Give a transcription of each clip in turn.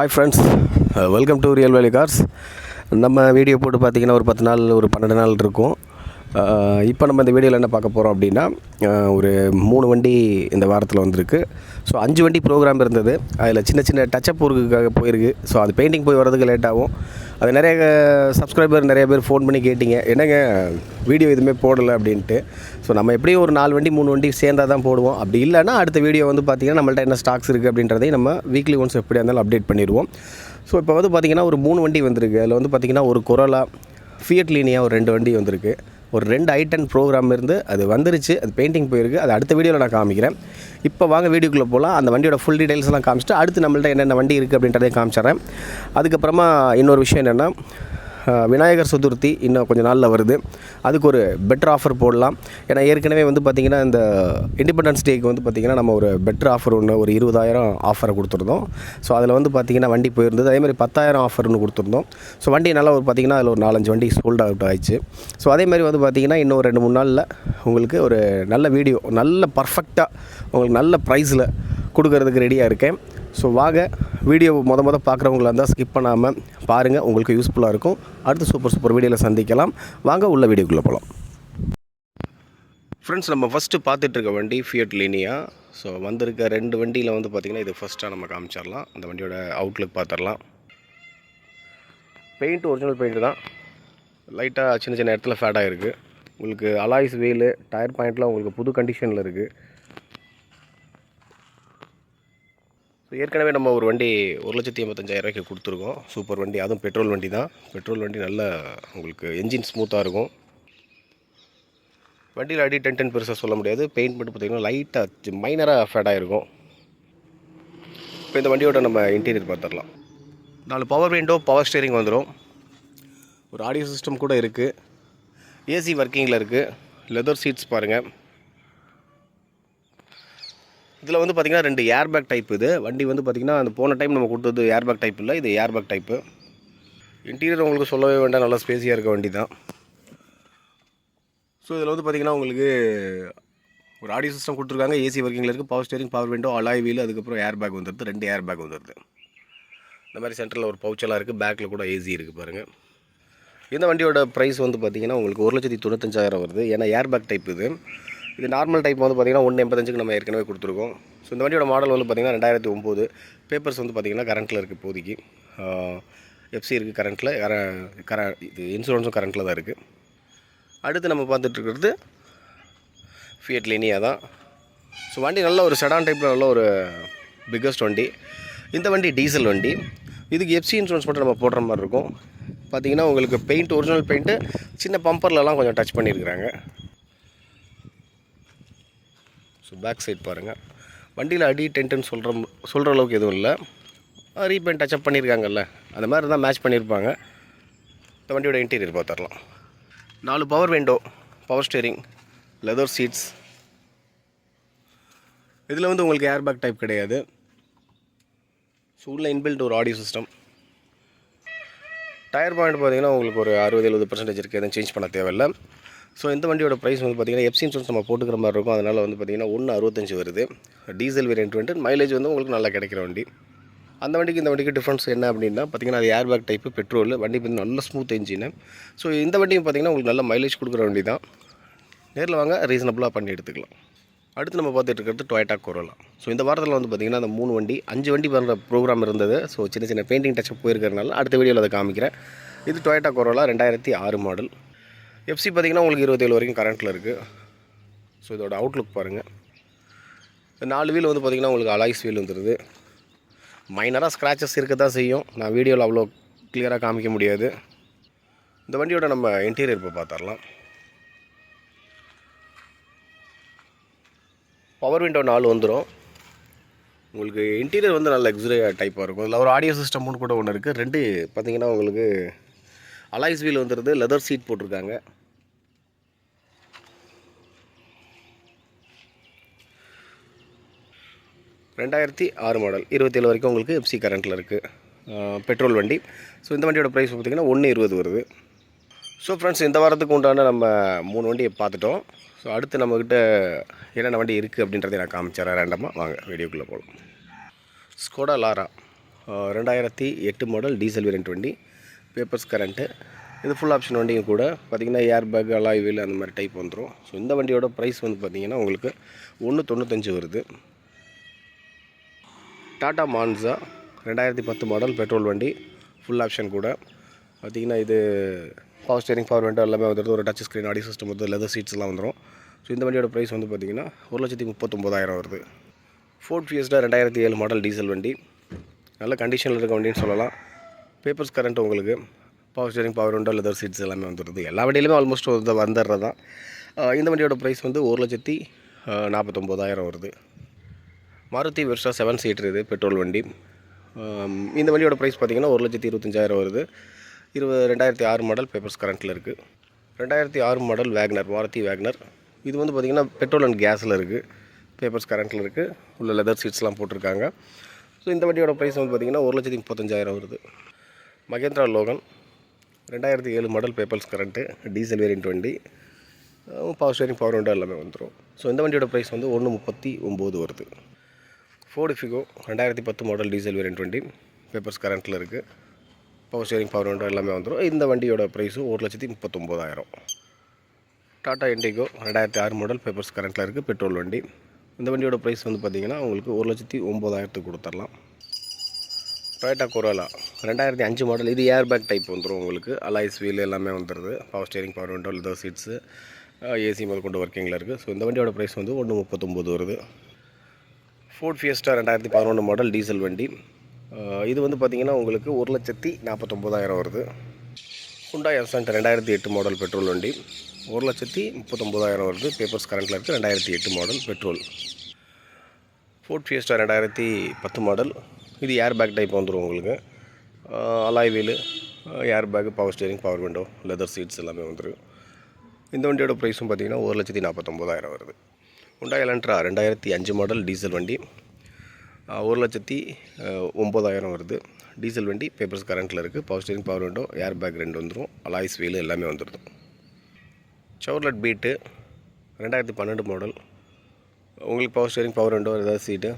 Hi friends, welcome to Real Valley Cars. நம்ம video போட்டு பார்த்திங்கன்னா ஒரு 10 நாள் ஒரு 12 நாள் இருக்கும். இப்போ நம்ம இந்த வீடியோவில் என்ன பார்க்க போகிறோம் அப்படின்னா, ஒரு 3 வண்டி இந்த வாரத்தில் வந்திருக்கு. ஸோ 5 வண்டி ப்ரோக்ராம் இருந்தது. அதில் சின்ன சின்ன டச்சப் ஒர்க்குக்காக போயிருக்கு. ஸோ அது பெயிண்டிங் போய் வரதுக்கு லேட் ஆகும். அது நிறைய சப்ஸ்கிரைபர் நிறைய பேர் ஃபோன் பண்ணி கேட்டிங்க, என்னங்க வீடியோ எதுவுமே போடலை அப்படின்ட்டு. ஸோ நம்ம எப்படியும் ஒரு 4 வண்டி 3 வண்டி சேர்ந்தால் தான் போடுவோம். அப்படி இல்லைன்னா அடுத்த வீடியோ வந்து பார்த்திங்கன்னா நம்மள்ட்ட என்ன ஸ்டாக்ஸ் இருக்குது அப்படின்றதையும் நம்ம வீக்லி ஒன்ஸ் எப்படியா இருந்தாலும் அப்டேட் பண்ணிடுவோம். ஸோ இப்போ வந்து பார்த்திங்கன்னா ஒரு 3 வண்டி வந்திருக்கு. அதில் வந்து பார்த்திங்கன்னா ஒரு கொரோலா, ஃபியட் லீனியா ஒரு 2 வண்டி வந்திருக்கு. ஒரு 2 i10 ப்ரோக்ராம் இருந்து அது வந்துருச்சு, அது பெயிண்டிங் போயிருக்கு. அது அடுத்த வீடியோவில் நான் காமிக்கிறேன். இப்போ வாங்க வீடியோக்குள்ளே போகலாம். அந்த வண்டியோட ஃபுல் டீடைல்ஸ் எல்லாம் காமிச்சிட்டு அடுத்து நம்மள்ட்ட என்னென்ன வண்டி இருக்குது அப்படின்றதையும் காமிச்சிட்றேன். அதுக்கப்புறமா இன்னொரு விஷயம் என்னென்னா, விநாயகர் சதுர்த்தி இன்னும் கொஞ்சம் நாளில் வருது. அதுக்கு ஒரு பெட்டர் ஆஃபர் போடலாம். ஏன்னா ஏற்கனவே வந்து பார்த்திங்கன்னா இந்த இண்டிபெண்டன்ஸ் டேக்கு வந்து பார்த்திங்கன்னா நம்ம ஒரு பெட்டர் ஆஃபர் ஒன்று ஒரு 20,000 ஆஃபரை கொடுத்துருந்தோம். ஸோ அதில் வந்து பார்த்திங்கன்னா வண்டி போயிருந்தது. அதேமாதிரி 10,000 ஆஃபர் ஒன்று கொடுத்துருந்தோம். ஸோ வண்டி நல்லா ஒரு பார்த்திங்கன்னா அதில் ஒரு 4-5 வண்டி சோல்ட் அவுட் ஆயிடுச்சு. ஸோ அதேமாதிரி வந்து பார்த்திங்கன்னா இன்னும் 2-3 நாளில் உங்களுக்கு ஒரு நல்ல வீடியோ, நல்ல பர்ஃபெக்டாக உங்களுக்கு நல்ல ப்ரைஸில் கொடுக்கறதுக்கு ரெடியாக இருக்கேன். ஸோ வாங்க வீடியோ மொத பார்க்குறவங்களா இருந்தால் ஸ்கிப் பண்ணாமல் பாருங்கள், உங்களுக்கு யூஸ்ஃபுல்லாக இருக்கும். அடுத்து சூப்பர் வீடியோவில் சந்திக்கலாம். வாங்க உள்ள வீடியோக்குள்ளே போகலாம். ஃப்ரெண்ட்ஸ், நம்ம ஃபஸ்ட்டு பார்த்துட்ருக்க வண்டி ஃபியட் லீனியா. ஸோ வந்திருக்க 2 வண்டியில் வந்து பார்த்திங்கன்னா இது ஃபஸ்ட்டாக நம்ம காமிச்சிடலாம். அந்த வண்டியோட அவுட்லுக் பார்த்துடலாம். பெயிண்ட் ஒரிஜினல் பெயிண்ட் தான். லைட்டாக சின்ன சின்ன இடத்துல ஃபேடாக இருக்குது. உங்களுக்கு அலாய்ஸ் வீலு, டயர் பாயிண்ட்லாம் உங்களுக்கு புது கண்டிஷனில் இருக்குது. ஏற்கனவே நம்ம ஒரு வண்டி 1,85,000 கொடுத்துருக்கோம். சூப்பர் வண்டி, அதுவும் பெட்ரோல் வண்டி தான். பெட்ரோல் வண்டி நல்ல உங்களுக்கு என்ஜின் ஸ்மூத்தாக இருக்கும். வண்டியில் அடி 10 பெருசாக சொல்ல முடியாது. பெயிண்ட் மட்டும் பார்த்திங்கன்னா லைட்டாக மைனராக ஃபேடாக இருக்கும். இப்போ இந்த வண்டியோட நம்ம இன்டீரியர் பார்த்துடலாம். 4 பவர் விண்டோ, பவர் ஸ்டீரிங் வந்துடும். ஒரு ஆடியோ சிஸ்டம் கூட இருக்குது. ஏசி ஒர்க்கிங்கில் இருக்குது. லெதர் சீட்ஸ் பாருங்கள். இதில் வந்து பார்த்திங்கன்னா 2 ஏர்பேக் டைப். இது வண்டி வந்து பார்த்திங்கன்னா அந்த போன டைம் நம்ம கொடுத்தது ஏர்பேக் டைப் இல்லை, இது ஏர்பேக் டைப்பு. இன்டீரியர் உங்களுக்கு சொல்லவே வேண்டாம், நல்லா ஸ்பேஸியாக இருக்க வண்டி தான். ஸோ இதில் வந்து பார்த்திங்கன்னா உங்களுக்கு ஒரு ஆடியோ சிஸ்டம் கொடுத்துருக்காங்க. ஏசி ஒர்க்கிங்கில் இருக்குது. Power steering, power window, alloy wheel, அதுக்கப்புறம் ஏர்பேக் வந்துடுது. 2 ஏர்பேக் வந்துடுது. இந்த மாதிரி சென்டரில் ஒரு பவுச்செல்லாம் இருக்குது. பேக்கில் கூட ஏசி இருக்குது பாருங்கள். இந்த வண்டியோட ப்ரைஸ் வந்து பார்த்திங்கன்னா உங்களுக்கு 1,95,000 வருது. ஏன்னா ஏர்பேக் டைப் இது. இது நார்மல் டைப் வந்து பார்த்திங்கன்னா 1,85,000 நம்ம ஏற்கனவே கொடுத்துருக்கோம். ஸோ இந்த வண்டியோட மாடல் வந்து பார்த்திங்கன்னா 2009. பேப்பர்ஸ் வந்து பார்த்திங்கன்னா கரண்ட்டில் இருக்குது இப்போதைக்கு. எஃப்சி இருக்குது கரண்ட்டில். இது இன்சூரன்ஸும் கரண்ட்டில் தான் இருக்குது. அடுத்து நம்ம பார்த்துட்ருக்கிறது ஃபியட் லீனியா தான். ஸோ வண்டி நல்ல ஒரு செடான் டைப்பில் நல்ல ஒரு பிக்கஸ்ட் வண்டி. இந்த வண்டி டீசல் வண்டி. இதுக்கு எஃப்சி இன்சூரன்ஸ் மட்டும் நம்ம போடுற மாதிரி இருக்கும். பார்த்திங்கன்னா உங்களுக்கு பெயிண்ட் ஒரிஜினல் பெயிண்ட்டு, சின்ன பம்பர்லலாம் கொஞ்சம் டச் பண்ணியிருக்கிறாங்க. ஸோ பேக் சைட் பாருங்கள். வண்டியில் அடி 10 சொல்கிற அளவுக்கு எதுவும் இல்லை. ரீபெயிண்ட் டச்சப் பண்ணியிருக்காங்கல்ல, அந்த மாதிரி தான் மேட்ச் பண்ணியிருப்பாங்க. இந்த வண்டியோட இன்டீரியர் பார்த்துடலாம். 4 power window, power steering, leather seeds. இதில் வந்து உங்களுக்கு ஏர்பேக் டைப் கிடையாது. ஸோ உள்ள இன்பில்ட் ஒரு ஆடியோ சிஸ்டம். டயர் பாயிண்ட் பார்த்திங்கன்னா உங்களுக்கு ஒரு 60-70% இருக்குது. எதுவும் சேஞ்ச் பண்ண தேவையில்லை. ஸோ இந்த வண்டியோட ப்ரைஸ் வந்து பார்த்திங்கன்னா எஃப்சி இன்சூரன்ஸ் நம்ம போட்டுக்கிற மாதிரி இருக்கும். அதனால் வந்து பார்த்திங்கன்னா 1,65 வருது. டீசல் வேரியன்ட் வந்து மைலேஜ் வந்து உங்களுக்கு நல்லா கிடைக்கிற வண்டி. அந்த வண்டிக்கு இந்த வண்டிக்கு டிஃப்ரென்ஸ் என்ன அப்படின்னா பார்த்திங்கன்னா அது ஏர்பேக் டைப்பு, பெட்ரோல் வண்டி வந்து நல்ல ஸ்மூத் என்ஜின். ஸோ இந்த வண்டியும் பார்த்திங்கன்னா உங்களுக்கு நல்ல மைலேஜ் கொடுக்குற வண்டி தான். நேரில் வாங்க, ரீசனபுளாக பண்ணி எடுத்துக்கலாம். அடுத்து நம்ம பார்த்துட்டு இருக்கிறது டொயோட்டா கொரோலா. ஸோ இந்த வாரத்தில் வந்து பார்த்திங்கன்னா அந்த 3 வண்டி 5 வண்டி வர ப்ரோக்ராம் இருந்தது. ஸோ சின்ன சின்ன பெயிண்டிங் டச்சப் போயிருக்கிறதுனால அடுத்த வீடியோவில் அதை காமிக்கிறேன். இது டொயோட்டா கொரோலா 2006 மாடல். எஃப்சி பார்த்திங்கன்னா உங்களுக்கு 27 வரைக்கும் கரண்ட்டில் இருக்குது. ஸோ இதோட அவுட்லுக் பாருங்கள். 4 வீல் வந்து பார்த்திங்கன்னா உங்களுக்கு அலாய்ஸ் வீல் வந்துடுது. மைனராக ஸ்க்ராச்சஸ் இருக்க தான் செய்யும். நான் வீடியோவில் அவ்வளோ கிளியராக காமிக்க முடியாது. இந்த வண்டியோட நம்ம இன்டீரியர் இப்போ பார்த்துடலாம். பவர் விண்டோ 4 வந்துடும். உங்களுக்கு இன்டீரியர் வந்து நல்ல லக்ஸுரியாக டைப்பாக இருக்கும். இதில் ஒரு ஆடியோ சிஸ்டம் கூட ஒன்று இருக்குது. 2 பார்த்திங்கன்னா உங்களுக்கு அலாய்ஸ் வீல் வந்துடுது. லெதர் சீட் போட்டிருக்காங்க. (2006) மாடல், 27 வரைக்கும் உங்களுக்கு எஃப்சி கரண்ட்டில் இருக்குது. பெட்ரோல் வண்டி. ஸோ இந்த வண்டியோட ப்ரைஸ் பார்த்திங்கன்னா 1,20 வருது. ஸோ ஃப்ரெண்ட்ஸ், இந்த வாரத்துக்கு உண்டான நம்ம 3 வண்டியை பார்த்துட்டோம். ஸோ அடுத்து நம்மக்கிட்ட என்னென்ன வண்டி இருக்குது அப்படின்றத நான் காமிச்சிடறேன் ரேண்டமாக. வாங்க வீடியோக்குள்ளே போகலாம். Skoda Laura 2008 model diesel variant வண்டி, பேப்பர்ஸ் கரண்ட்டு. இது ஃபுல் ஆப்ஷன் வண்டியும் கூட. பார்த்திங்கன்னா ஏர் பேக், அலாய் வீல் அந்த மாதிரி டைப் வந்துடும். ஸோ இந்த வண்டியோட ப்ரைஸ் வந்து பார்த்திங்கன்னா உங்களுக்கு 195 வருது. டாடா மான்சா 2010 மாடல் பெட்ரோல் வண்டி, ஃபுல் ஆப்ஷன் கூட. பார்த்திங்கன்னா இது பவர் ஸ்டேரிங், பவர் விண்டோ எல்லாமே வந்துடுது. ஒரு டச் ஸ்க்ரீன், ஆடியோ சிஸ்டம் வந்து லெதர் சீட்ஸ்லாம் வந்துடும். ஸோ இந்த வண்டியோட ப்ரைஸ் வந்து பார்த்திங்கன்னா 1,39,000 வருது. ஃபோர்ட் ஃபியஸ்டா 2007 மாடல் டீசல் வண்டி, நல்ல கண்டிஷனில் இருக்க வண்டின்னு சொல்லலாம். பேப்பர்ஸ் கரண்ட் உங்களுக்கு, power steering, power window, leather seeds எல்லாமே வந்துடுது. எல்லா வண்டியிலுமே ஆல்மோஸ்ட் வந்துடுறது தான். இந்த வண்டியோட ப்ரைஸ் வந்து 1,49,000 வருது. மாருதி வெர்சா 7 சீட்டர், இது பெட்ரோல் வண்டி. இந்த வண்டியோட ப்ரைஸ் பார்த்திங்கன்னா 1,25,000 வருது. 2006 மாடல், பேப்பர்ஸ் கரண்ட்டில் இருக்குது. 2006 மாடல் வேக்னர், மாருதி வேக்னர். இது வந்து பார்த்திங்கன்னா பெட்ரோல் அண்ட் கேஸில் இருக்குது, பேப்பர்ஸ் கரண்ட்டில் இருக்குது. உள்ள லெதர் சீட்ஸ்லாம் போட்டிருக்காங்க. ஸோ இந்த வண்டியோட ப்ரைஸ் வந்து பார்த்திங்கன்னா 1,35,000 வருது. Mahindra Logan 2007 model, papers current, diesel variant வண்டி, பவர் ஸ்டேரிங், பவர் விண்டோ எல்லாமே வந்துடும். ஸோ இந்த வண்டியோட ப்ரைஸ் வந்து 1,39,000 வருது. Ford Figo 2010 model diesel variant வண்டி, பேப்பர்ஸ் கரண்ட்டில் இருக்குது, பவர் ஸ்டேரிங், பவர் விண்டோ எல்லாமே வந்துடும். இந்த வண்டியோட ப்ரைஸும் 1,39,000. டாடா இண்டிகோ 2006 மாடல், பேப்பர்ஸ் கரண்ட்டில் இருக்குது, பெட்ரோல் வண்டி. இந்த வண்டியோட ப்ரைஸ் வந்து பார்த்திங்கன்னா உங்களுக்கு 1,09,000 கொடுத்துடலாம். டொயோட்டா கொரோலா 2005 மாடல், இது ஏர் பேக் டைப் வந்துடும் உங்களுக்கு. அலாய்ஸ் வீல் எல்லாமே வந்துடுது. Power steering, power window, leather seats, AC முதல் கொண்டு ஒர்க்கிங்கில் இருக்குது. ஸோ இந்த வண்டியோட ப்ரைஸ் வந்து 1,39,000 வருது. ஃபோர்ட் ஃபியஸ்டா 2011 மாடல் டீசல் வண்டி, இது வந்து பார்த்திங்கன்னா உங்களுக்கு 1,49,000 வருது. ஹுண்டாய் அசன்ட் 2008 மாடல் பெட்ரோல் வண்டி, 1,39,000 வருது. பேப்பர்ஸ் கரண்ட்டில் இருக்குது, 2008 model petrol. Fort Fiesta 2010 model, இது ஏர் பேக் டைப் வந்துடும் உங்களுக்கு. Alloy wheel, air bag, power steering, power window, leather seeds எல்லாமே வந்துடும். இந்த வண்டியோட ப்ரைஸும் பார்த்திங்கன்னா 1,49,000 வருது. ஹுண்டாய் எலன்ட்ரா 2005 மாடல் டீசல் வண்டி, 1,09,000 வருது. டீசல் வண்டி, பேப்பர்ஸ் கரண்ட்டில் இருக்குது, power steering, power window, air bag 2 வந்துடும், அலாய்ஸ் வீலு எல்லாமே வந்துடுது. செவர்லெட் பீட்டு 2012 மாடல், உங்களுக்கு பவர் ஸ்டேரிங், பவர் விண்டோ, ஏதாவது சீட்டு,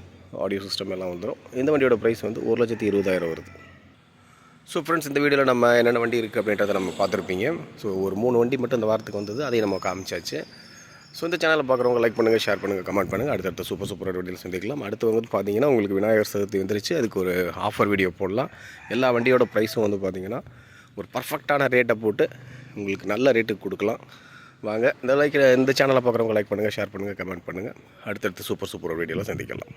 ஆடியோ சிஸ்டம் எல்லாம் வந்துடும். இந்த வண்டியோட ப்ரைஸ் வந்து 1,20,000 வருது. ஸோ ஃப்ரெண்ட்ஸ், இந்த வீடியோவில் நம்ம என்னென்ன வண்டி இருக்குது அப்படின்றத நம்ம பார்த்துருப்பீங்க. ஸோ ஒரு 3 வண்டி மட்டும் இந்த வாரத்துக்கு வந்தது, அதையும் நம்ம காமிச்சாச்சு. ஸோ இந்த சேனலில் பார்க்குறவங்க லைக் பண்ணுங்கள், ஷேர் பண்ணுங்கள், கமெண்ட் பண்ணுங்கள். அடுத்தடுத்த சூப்பர் வீடியோவில் சந்திக்கலாம். அடுத்து வந்து பார்த்தீங்கன்னா உங்களுக்கு விநாயகர் சதுர்த்தி வந்துருச்சு, அதுக்கு ஒரு ஆஃபர் வீடியோ போடலாம். எல்லா வண்டியோட ப்ரைஸும் வந்து பார்த்திங்கன்னா ஒரு பர்ஃபெக்டான ரேட்டை போட்டு உங்களுக்கு நல்ல ரேட்டுக்கு கொடுக்கலாம். வாங்க, இந்த சேனலை பார்க்குறவங்க லைக் பண்ணுங்கள், ஷேர் பண்ணுங்கள், கமெண்ட் பண்ணுங்கள். அடுத்தடுத்து சூப்பர் வீடியோவில் சந்திக்கலாம்.